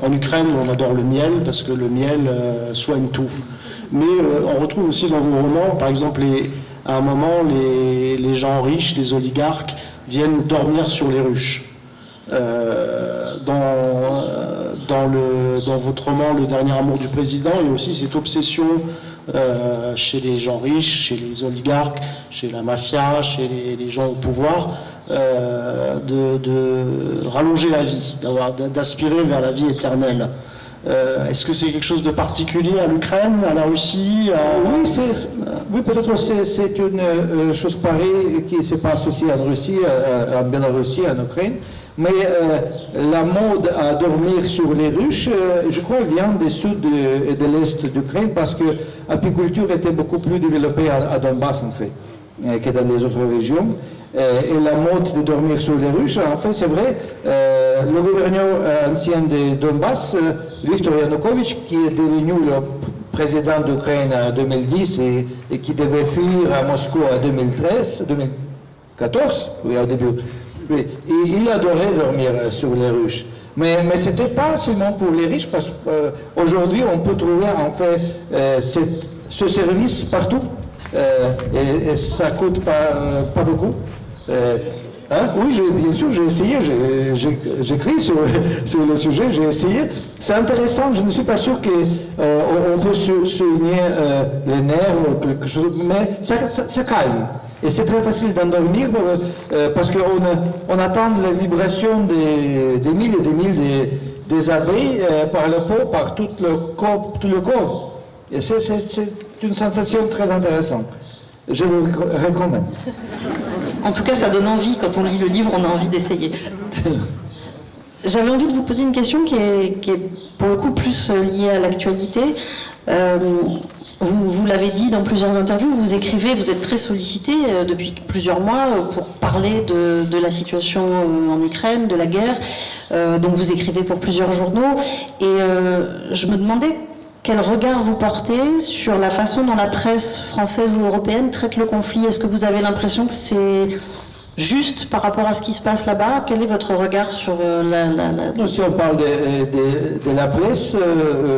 en Ukraine, on adore le miel parce que le miel soigne tout. Mais on retrouve aussi dans vos romans, par exemple, à un moment, les gens riches, les oligarques, viennent dormir sur les ruches. Dans votre roman Le dernier amour du président, il y a aussi cette obsession chez les gens riches, chez les oligarques, chez la mafia, chez les gens au pouvoir, de rallonger la vie, d'aspirer vers la vie éternelle. Est-ce que c'est quelque chose de particulier à l'Ukraine, à la Russie Oui, peut-être c'est une chose pareille qui se passe aussi en Russie, en Biélorussie, en Ukraine. Mais la mode à dormir sur les ruches, je crois, vient du sud et de l'est d'Ukraine parce que l'apiculture était beaucoup plus développée à Donbass, en fait, que dans les autres régions. Et la mode de dormir sur les ruches, en fait, c'est vrai, le gouverneur ancien de Donbass, Viktor Yanukovych, qui est devenu le président d'Ukraine en 2010 et qui devait fuir à Moscou en 2014, oui, au début. Oui. Et il adorait dormir sur les ruches. Mais ce n'était pas seulement pour les riches, parce qu'aujourd'hui, on peut trouver en fait ce service partout. Et ça ne coûte pas beaucoup. Oui, bien sûr, j'ai essayé, j'écris sur le sujet, j'ai essayé. C'est intéressant, je ne suis pas sûr qu'on peut souligner les nerfs ou quelque chose, mais ça calme. Et c'est très facile d'endormir parce qu'on attend les vibrations des milles et des milles des abeilles par le peau, par tout le corps. Et c'est une sensation très intéressante. Je vous recommande. En tout cas, ça donne envie. Quand on lit le livre, on a envie d'essayer. J'avais envie de vous poser une question qui est pour le coup plus liée à l'actualité. Vous l'avez dit dans plusieurs interviews, vous écrivez, vous êtes très sollicité depuis plusieurs mois pour parler de la situation en Ukraine, de la guerre. Donc vous écrivez pour plusieurs journaux. Et je me demandais quel regard vous portez sur la façon dont la presse française ou européenne traite le conflit. Est-ce que vous avez l'impression que c'est juste par rapport à ce qui se passe là-bas? Quel est votre regard sur Non, si on parle de la presse,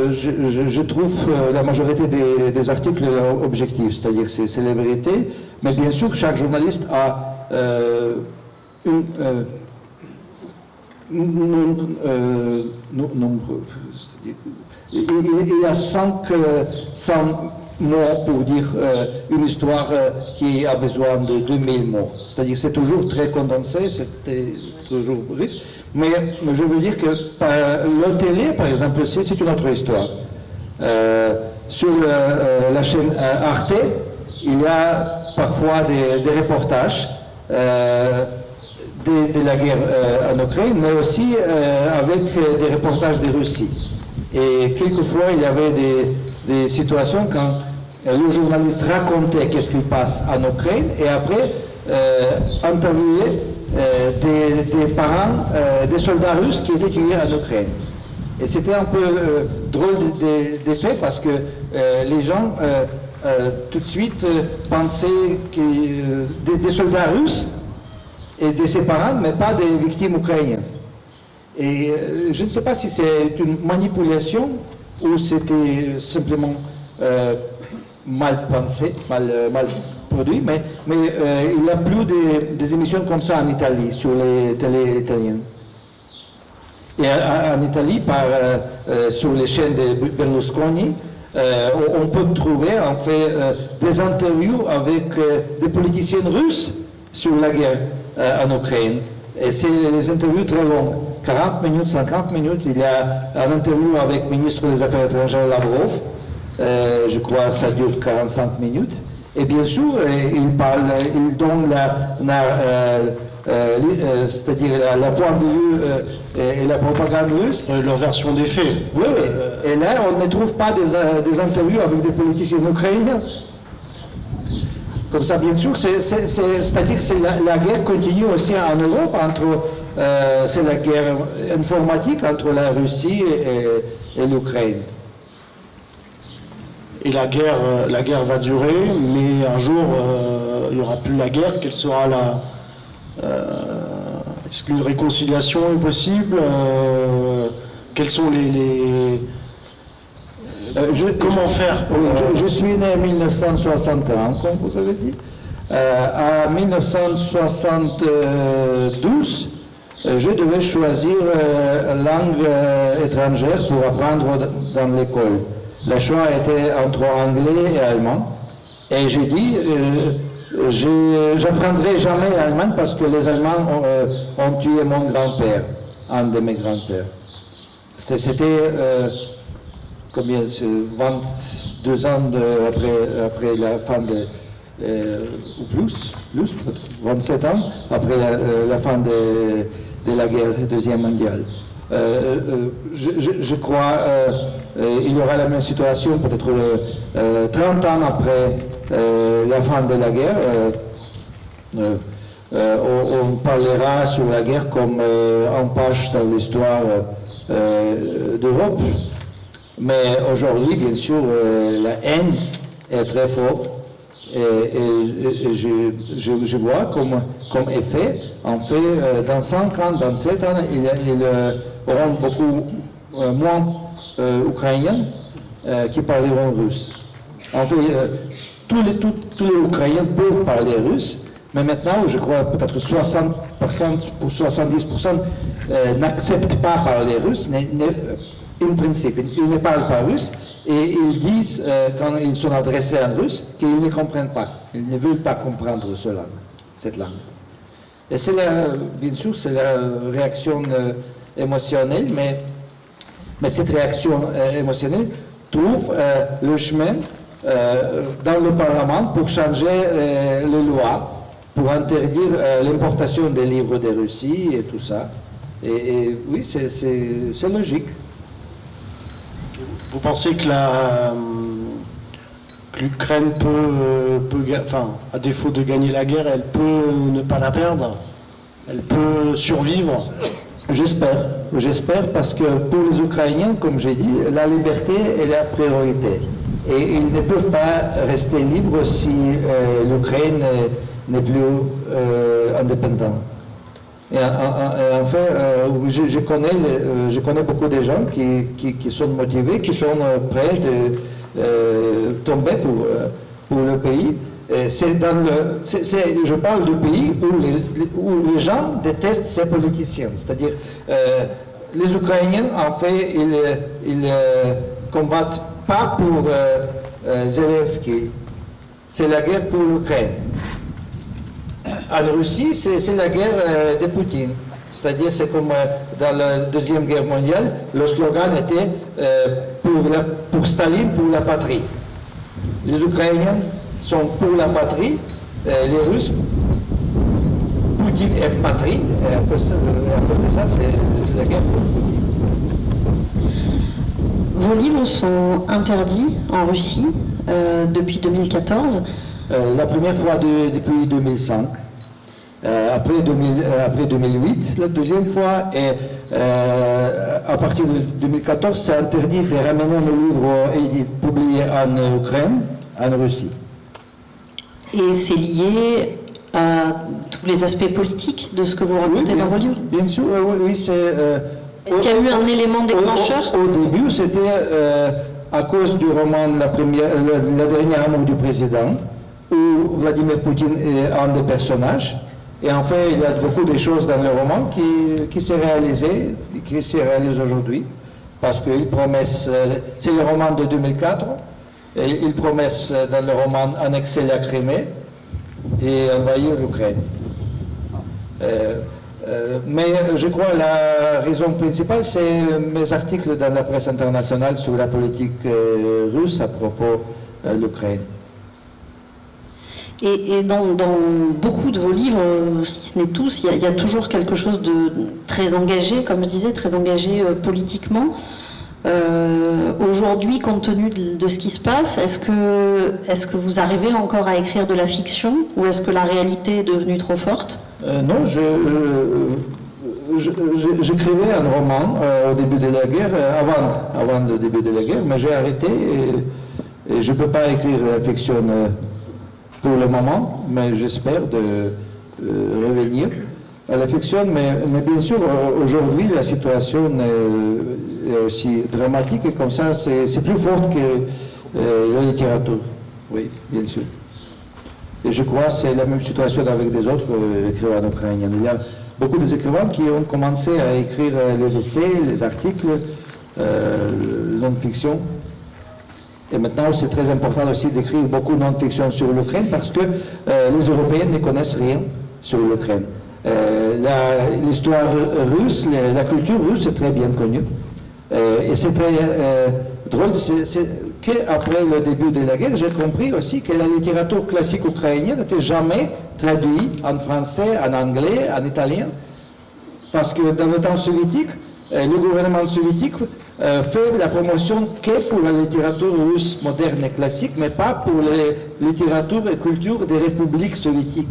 je trouve la majorité des articles objectifs, c'est-à-dire c'est la vérité, mais bien sûr chaque journaliste a il y a 500 mots pour dire une histoire qui a besoin de 2000 mots. C'est-à-dire c'est toujours très condensé, c'est toujours riche. Mais je veux dire que la télé, par exemple, c'est une autre histoire. sur la chaîne Arte, il y a parfois des reportages de la guerre en Ukraine, mais aussi avec des reportages de Russie. Et quelquefois, il y avait des situations quand le journaliste racontait qu'est-ce qui passe en Ukraine et après interviewait des parents des soldats russes qui étaient tués en Ukraine. Et c'était un peu drôle d'effet parce que les gens tout de suite pensaient que des soldats russes et de ses parents, mais pas des victimes ukrainiennes. Et je ne sais pas si c'est une manipulation ou c'était simplement mal pensé, mal produit, mais il n'y a plus des émissions comme ça en Italie, sur les télés italiennes. Et en Italie, sur les chaînes de Berlusconi, on peut trouver en fait des interviews avec des politiciens russes sur la guerre en Ukraine. Et c'est des interviews très longues, 40 minutes, 50 minutes. Il y a un interview avec le ministre des Affaires étrangères Lavrov, je crois que ça dure 45 minutes. Et bien sûr, il donne c'est-à-dire la point de vue et la propagande russe. Leur version des faits. Oui, oui. Et là, on ne trouve pas des interviews avec des politiciens ukrainiens. Comme ça, bien sûr, c'est-à-dire que la guerre continue aussi en Europe, c'est la guerre informatique entre la Russie et l'Ukraine. Et la guerre va durer, mais un jour, il n'y aura plus la guerre. Quelle sera est-ce qu'une réconciliation est possible? Quels sont comment faire je suis né en 1961, comme vous avez dit. En 1972, je devais choisir langue étrangère pour apprendre dans l'école. Le choix était entre anglais et allemand. Et j'ai dit, j'apprendrai jamais l'allemand parce que les Allemands ont tué mon grand-père, un de mes grands-pères. C'était combien, 22 ans après la fin ou plus, 27 ans après la fin de la guerre deuxième mondiale. Je crois il y aura la même situation peut-être 30 ans après la fin de la guerre. On parlera sur la guerre comme une page dans l'histoire d'Europe. Mais aujourd'hui, bien sûr, la haine est très forte. Et je vois comme effet, en fait, dans 5 ans, dans 7 ans, ils auront beaucoup moins Ukrainiens qui parleront russe. En fait, tous les Ukrainiens peuvent parler russe, mais maintenant, je crois peut-être 60% ou 70% n'acceptent pas parler russe, en principe, ils ne parlent pas russe, et ils disent, quand ils sont adressés en russe, qu'ils ne comprennent pas, ils ne veulent pas comprendre cette langue. Et c'est bien sûr, c'est la réaction émotionnelle, mais cette réaction émotionnelle trouve le chemin dans le Parlement pour changer les lois, pour interdire l'importation des livres de Russie et tout ça. Et oui, c'est logique. Vous pensez que l'Ukraine peut, enfin, à défaut de gagner la guerre, elle peut ne pas la perdre? Elle peut survivre? J'espère parce que pour les Ukrainiens, comme j'ai dit, la liberté est la priorité. Et ils ne peuvent pas rester libres si l'Ukraine n'est plus indépendante. Et en fait, je connais beaucoup de gens qui sont motivés, qui sont prêts de tomber pour le pays. Je parle du pays où les gens détestent ces politiciens. C'est-à-dire, les Ukrainiens, en fait, ils combattent pas pour Zelensky. C'est la guerre pour l'Ukraine. En Russie, c'est la guerre de Poutine. C'est-à-dire, c'est comme dans la Deuxième Guerre mondiale, le slogan était pour Staline, pour la patrie. Les Ukrainiens sont pour la patrie, les Russes, Poutine est patrie, et à côté de ça, c'est la guerre pour Poutine. Vos livres sont interdits en Russie depuis 2014. La première fois depuis 2005. Après 2008, la deuxième fois, et à partir de 2014, c'est interdit de ramener nos livres publiés en Ukraine, en Russie. Et c'est lié à tous les aspects politiques de ce que vous racontez dans vos livres? Bien sûr, oui, c'est... Est-ce qu'il y a eu un élément déclencheur? Au début, c'était à cause du roman La dernière amour du président, où Vladimir Poutine est un des personnages. Et en fait, il y a beaucoup de choses dans le roman qui s'est réalisé, qui se réalisent aujourd'hui, parce qu'il promet, c'est le roman de 2004, et il promet dans le roman annexer la Crimée et envahir l'Ukraine. Mais je crois que la raison principale, c'est mes articles dans la presse internationale sur la politique russe à propos de l'Ukraine. Et dans beaucoup de vos livres, si ce n'est tous, il y a toujours quelque chose de très engagé, comme je disais, très engagé politiquement. Aujourd'hui, compte tenu de ce qui se passe, est-ce que vous arrivez encore à écrire de la fiction, ou est-ce que la réalité est devenue trop forte? Non, j'écrivais un roman au début de la guerre, avant le début de la guerre, mais j'ai arrêté et je ne peux pas écrire la fiction pour le moment, mais j'espère de revenir à la fiction. Mais bien sûr, aujourd'hui, la situation est aussi dramatique et comme ça, c'est plus fort que la littérature. Oui, bien sûr. Et je crois que c'est la même situation avec des autres écrivains ukrainiens. Il y a beaucoup d'écrivains qui ont commencé à écrire les essais, les articles, non-fiction. Et maintenant, c'est très important aussi d'écrire beaucoup de non-fiction sur l'Ukraine parce que les Européens ne connaissent rien sur l'Ukraine. L'histoire russe, la culture russe est très bien connue. Et c'est très drôle, qu'après le début de la guerre, j'ai compris aussi que la littérature classique ukrainienne n'était jamais traduite en français, en anglais, en italien. Parce que dans le temps soviétique, le gouvernement soviétique fait la promotion que pour la littérature russe moderne et classique, mais pas pour la littérature et culture des républiques soviétiques,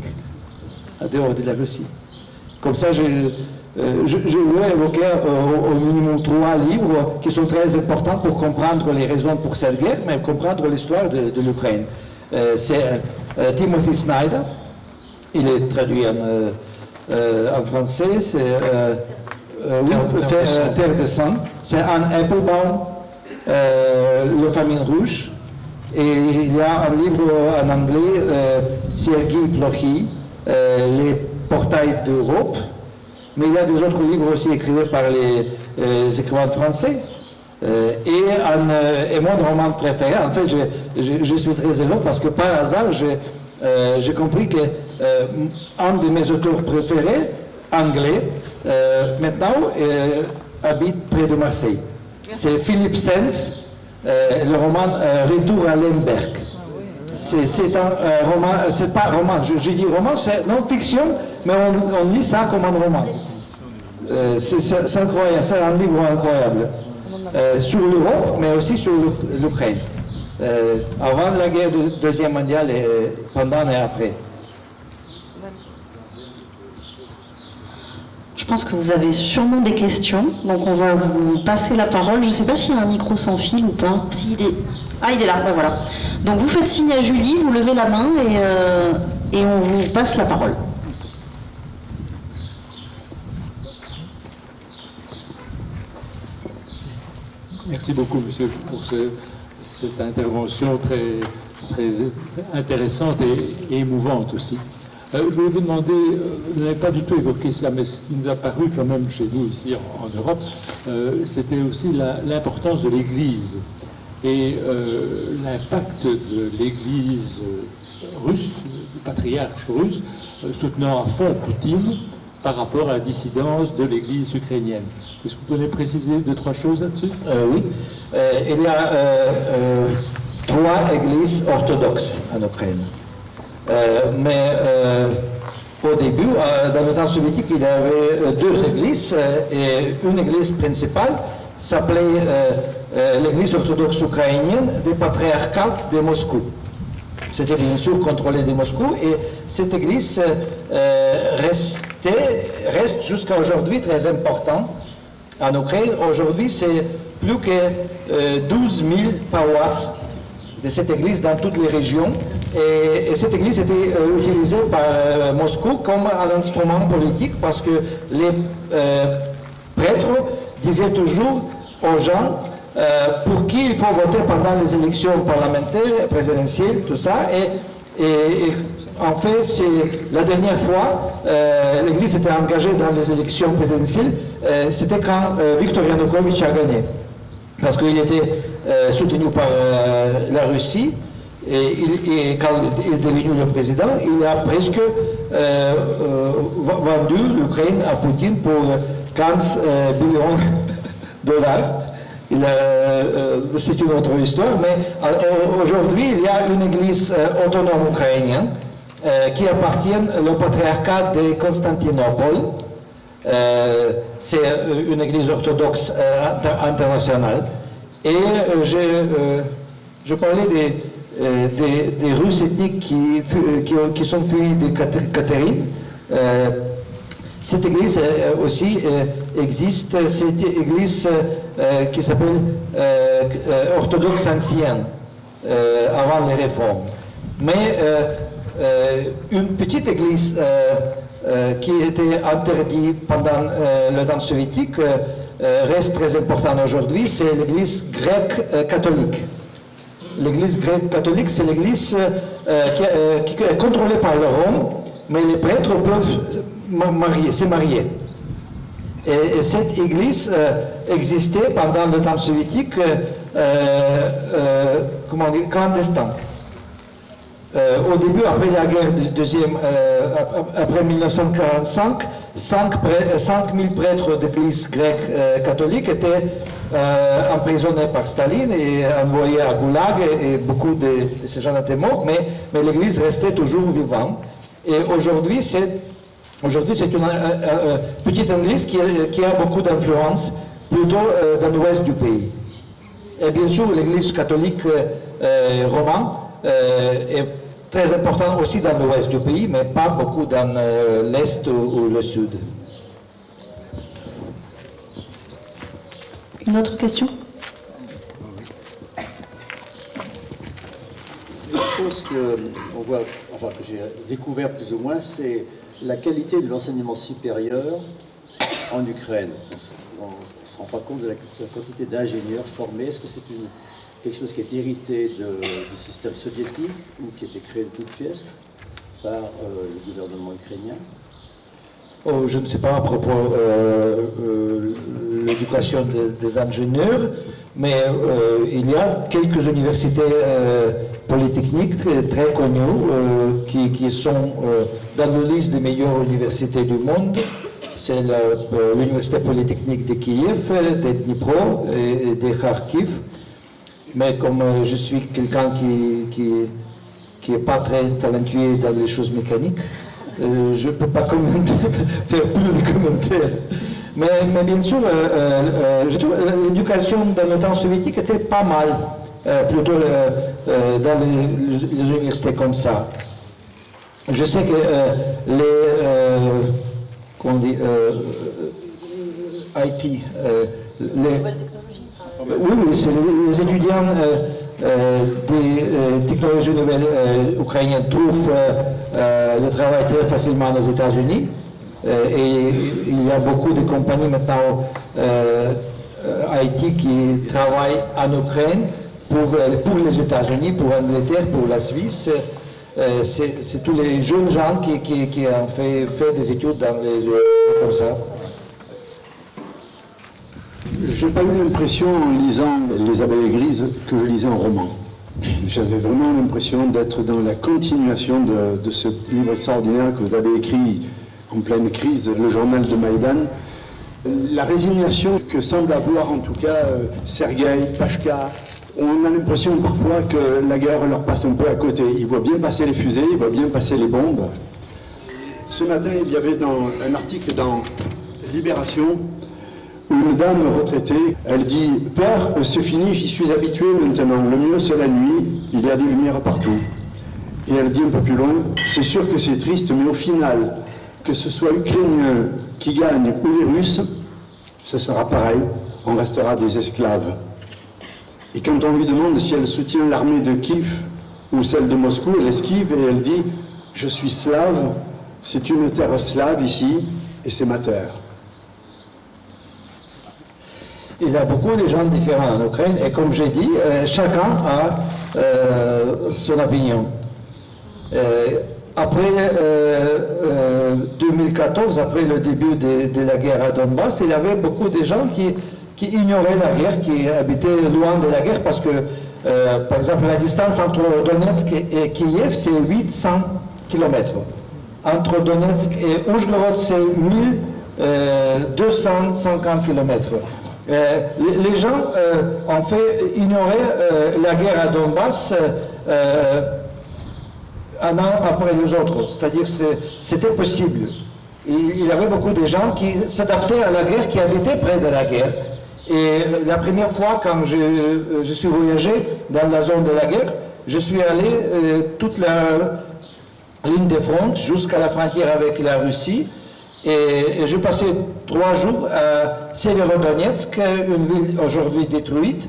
en dehors de la Russie. Comme ça, je voulais évoquer au minimum 3 livres qui sont très importants pour comprendre les raisons pour cette guerre, mais comprendre l'histoire de l'Ukraine. C'est Timothy Snyder, il est traduit en français, c'est Terre de sang. C'est Anne Applebaum, Le famine rouge. Et il y a un livre en anglais, Sergei Plokhy, Les portails d'Europe. Mais il y a des autres livres aussi écrits par les écrivains français. Et mon roman préféré, en fait, je suis très heureux parce que par hasard, j'ai compris que un de mes auteurs préférés, anglais, maintenant habite près de Marseille. C'est Philippe Sands, le roman Retour à Lemberg. C'est un roman, c'est pas un roman, je dis roman, c'est non-fiction, mais on lit ça comme un roman. C'est incroyable, c'est un livre incroyable. Sur l'Europe, mais aussi sur l'Ukraine. Avant la guerre deuxième mondiale, et pendant et après. Je pense que vous avez sûrement des questions, donc on va vous passer la parole. Je ne sais pas s'il y a un micro sans fil ou pas. Il est là, ben voilà. Donc vous faites signe à Julie, vous levez la main et on vous passe la parole. Merci beaucoup, monsieur, pour cette intervention très intéressante et émouvante aussi. Je voulais vous demander, vous n'avez pas du tout évoqué ça, mais ce qui nous a paru quand même chez nous ici en Europe, c'était aussi l'importance de l'Église et l'impact de l'Église russe, du patriarche russe, soutenant à fond Poutine, par rapport à la dissidence de l'Église ukrainienne. Est-ce que vous pouvez préciser 2-3 choses là-dessus? Oui. Il y a 3 églises orthodoxes en Ukraine. Mais au début, dans le temps soviétique, il y avait 2 églises et une église principale s'appelait l'église orthodoxe ukrainienne des patriarcats de Moscou. C'était bien sûr contrôlé de Moscou et cette église reste jusqu'à aujourd'hui très importante en Ukraine. Aujourd'hui, c'est plus que 12 000 paroisses de cette église dans toutes les régions. Et cette église était utilisée par Moscou comme un instrument politique parce que les prêtres disaient toujours aux gens pour qui il faut voter pendant les élections parlementaires, présidentielles, tout ça. Et en fait, c'est la dernière fois, l'Église était engagée dans les élections présidentielles, c'était quand Viktor Yanukovych a gagné. Parce qu'il était soutenu par la Russie, et quand il est devenu le président, il a presque vendu l'Ukraine à Poutine pour 15 billions de dollars. C'est une autre histoire, mais aujourd'hui, il y a une église autonome ukrainienne qui appartient au patriarcat de Constantinople. C'est une église orthodoxe internationale. Et je parlais des Russes ethniques qui sont fuis de Catherine. Cette église aussi existe, c'est une église qui s'appelle orthodoxe ancienne, avant les réformes. Mais une petite église qui était interdite pendant le temps soviétique reste très importante aujourd'hui, c'est l'église grecque catholique. L'église grecque catholique, c'est l'église qui est contrôlée par le Rome, mais les prêtres peuvent se marier. Et cette église existait pendant le temps soviétique clandestin. Au début, après la guerre après 1945, 5 000 prêtres d'église grecque catholique étaient emprisonnés par Staline et envoyés à Goulag, et beaucoup de ces gens étaient morts, mais l'église restait toujours vivante. Et aujourd'hui, c'est une petite église qui a beaucoup d'influence, plutôt dans l'ouest du pays. Et bien sûr, l'église catholique romaine est très importante aussi dans l'ouest du pays, mais pas beaucoup dans l'est ou le sud. Une autre question? Une chose que j'ai découvert plus ou moins, c'est la qualité de l'enseignement supérieur en Ukraine. On ne se rend pas compte de la quantité d'ingénieurs formés. Est-ce que c'est quelque chose qui est hérité du système soviétique ou qui a été créé de toutes pièces par le gouvernement ukrainien? Oh, je ne sais pas à propos de l'éducation des ingénieurs, mais il y a quelques universités polytechniques très connues qui sont dans la liste des meilleures universités du monde. C'est l'université polytechnique de Kiev, de Dnipro et de Kharkiv. Mais comme je suis quelqu'un qui n'est pas très talentueux dans les choses mécaniques, je ne peux pas faire plus de commentaires. Mais bien sûr, je trouve l'éducation dans le temps soviétique était pas mal, plutôt dans les universités comme ça. Je sais que IT, oui, c'est les étudiants des technologies nouvelles ukrainiennes trouvent le travail très facilement aux États-Unis. Et il y a beaucoup de compagnies maintenant IT qui travaillent en Ukraine pour les États-Unis, pour l'Angleterre, pour la Suisse. C'est tous les jeunes gens qui ont fait des études dans les comme ça. Je n'ai pas eu l'impression, en lisant Les Abeilles Grises, que je lisais un roman. J'avais vraiment l'impression d'être dans la continuation de ce livre extraordinaire que vous avez écrit en pleine crise, le journal de Maïdan. La résignation que semble avoir en tout cas Sergueï, Pachka, on a l'impression parfois que la guerre leur passe un peu à côté. Ils voient bien passer les fusées, ils voient bien passer les bombes. Ce matin, il y avait un article dans Libération où une dame retraitée, elle dit « Père, c'est fini, j'y suis habituée maintenant. Le mieux, c'est la nuit, il y a des lumières partout. » Et elle dit un peu plus loin « C'est sûr que c'est triste, mais au final, que ce soit Ukrainiens qui gagnent ou les Russes, ce sera pareil, on restera des esclaves. » Et quand on lui demande si elle soutient l'armée de Kiev ou celle de Moscou, elle esquive et elle dit « Je suis slave, c'est une terre slave ici, et c'est ma terre. » Il y a beaucoup de gens différents en Ukraine, et comme j'ai dit, chacun a son opinion. Après 2014, après le début de la guerre à Donbass, il y avait beaucoup de gens qui ignoraient la guerre, qui habitaient loin de la guerre, parce que, par exemple, la distance entre Donetsk et Kiev, c'est 800 km. Entre Donetsk et Oujhorod, c'est 1250 km. Les gens, en fait, ignoraient la guerre à Donbass un an après les autres. C'est-à-dire que c'était possible. Il y avait beaucoup de gens qui s'adaptaient à la guerre, qui habitaient près de la guerre. Et la première fois, quand je suis voyagé dans la zone de la guerre, je suis allé toute la ligne de front jusqu'à la frontière avec la Russie. Et j'ai passé 3 jours à Severodonetsk, une ville aujourd'hui détruite.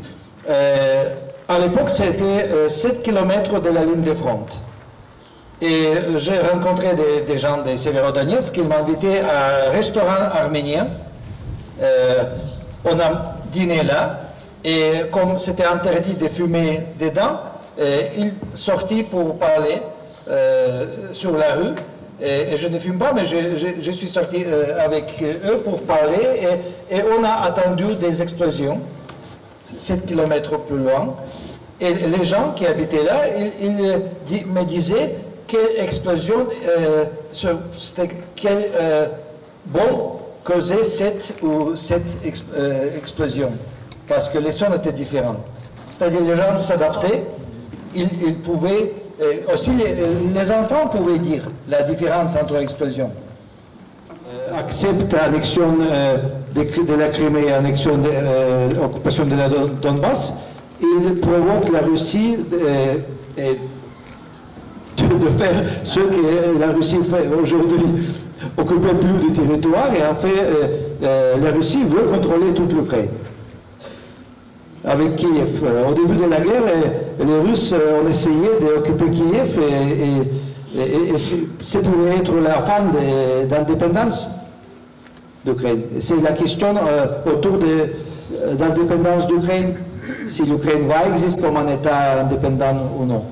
À l'époque, c'était 7 km de la ligne de front. Et j'ai rencontré des gens de Severodonetsk qui m'ont invité à un restaurant arménien. On a dîné là, et comme c'était interdit de fumer dedans, ils sortaient pour parler sur la rue. Et je ne fume pas, mais je suis sorti avec eux pour parler, et on a attendu des explosions 7 km plus loin. Et les gens qui habitaient là, ils me disaient quelle explosion, quelle bombe causait cette explosion, parce que les sons étaient différents. C'est-à-dire les gens s'adaptaient, ils pouvaient, aussi les enfants pouvaient dire la différence entre explosions. Accepte l'annexion de la Crimée, annexion de l'occupation de la Donbass, il provoque la Russie de faire ce que la Russie fait aujourd'hui, occuper plus de territoire, et en fait la Russie veut contrôler toute l'Ukraine. Avec Kiev. Au début de la guerre, les Russes ont essayé d'occuper Kiev, et c'est pour être la fin d'indépendance d'Ukraine. C'est la question autour de l'indépendance d'Ukraine, si l'Ukraine va exister comme un État indépendant ou non.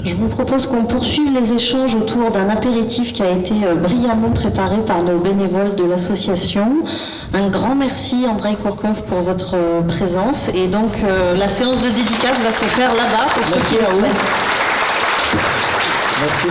Je vous propose qu'on poursuive les échanges autour d'un apéritif qui a été brillamment préparé par nos bénévoles de l'association. Un grand merci Andreï Kourkov pour votre présence. Et donc la séance de dédicace va se faire là-bas pour ceux qui le souhaitent. Merci.